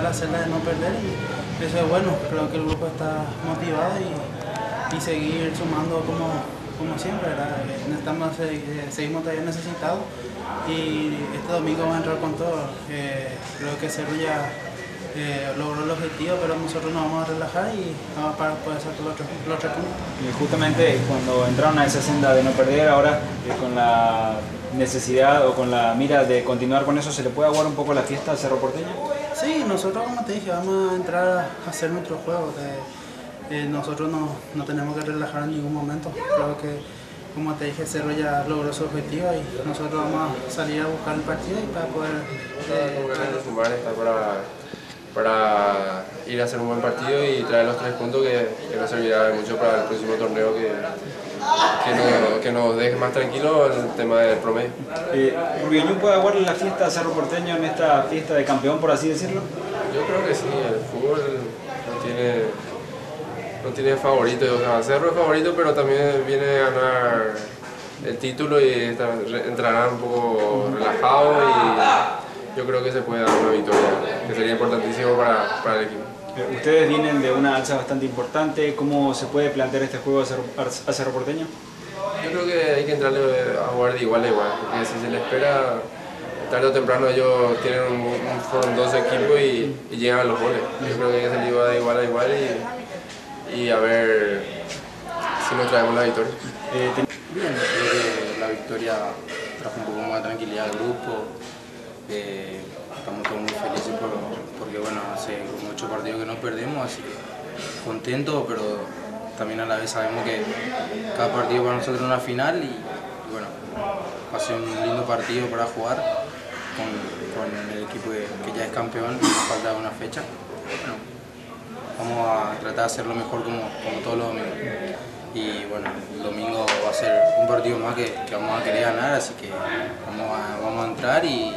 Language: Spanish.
la celda de no perder y eso es bueno. Creo que el grupo está motivado y seguir sumando como siempre, ¿verdad? Seguimos todavía necesitados y este domingo vamos a entrar con todo. Creo que Cerro ya logró el objetivo, pero nosotros nos vamos a relajar y vamos para poder sacar los 3 puntos. Y justamente cuando entraron a esa senda de no perder, ahora con la necesidad o con la mira de continuar con eso, ¿se le puede aguar un poco la fiesta al Cerro Porteño? Sí, nosotros como te dije, vamos a entrar a hacer nuestro juego. Nosotros no tenemos que relajar en ningún momento. Creo que, como te dije, Cerro ya logró su objetivo y nosotros vamos a salir a buscar el partido y para poder... sumar está para ir a hacer un buen partido y traer los 3 puntos que nos servirá mucho para el próximo torneo que nos deje más tranquilo el tema del promedio. ¿Urbiañú puede aguarle la fiesta al Cerro Porteño en esta fiesta de campeón, por así decirlo? Yo creo que sí, el fútbol no tiene favorito, o sea, Cerro es favorito, pero también viene a ganar el título y entrarán un poco relajados y yo creo que se puede dar una victoria, que sería importantísimo para el equipo. Ustedes vienen de una alza bastante importante, ¿cómo se puede plantear este juego a Cerro Porteño? Yo creo que hay que entrarle a jugar de igual a igual, porque si se le espera, tarde o temprano ellos fueron 12 equipos y llegan a los goles. Yo creo que hay que salir de igual a igual y a ver si nos traemos la victoria. Bien, creo que la victoria trajo un poco más de tranquilidad al grupo. Estamos todos muy felices porque bueno, hace como 8 partidos que no perdemos, así que contentos, pero también a la vez sabemos que cada partido para nosotros es una final y bueno, va a ser un lindo partido para jugar con el equipo que ya es campeón, nos falta una fecha. Bueno, vamos a tratar de hacerlo mejor como todos los domingos. Y bueno, el domingo va a ser un partido más que vamos a querer ganar, así que vamos a entrar y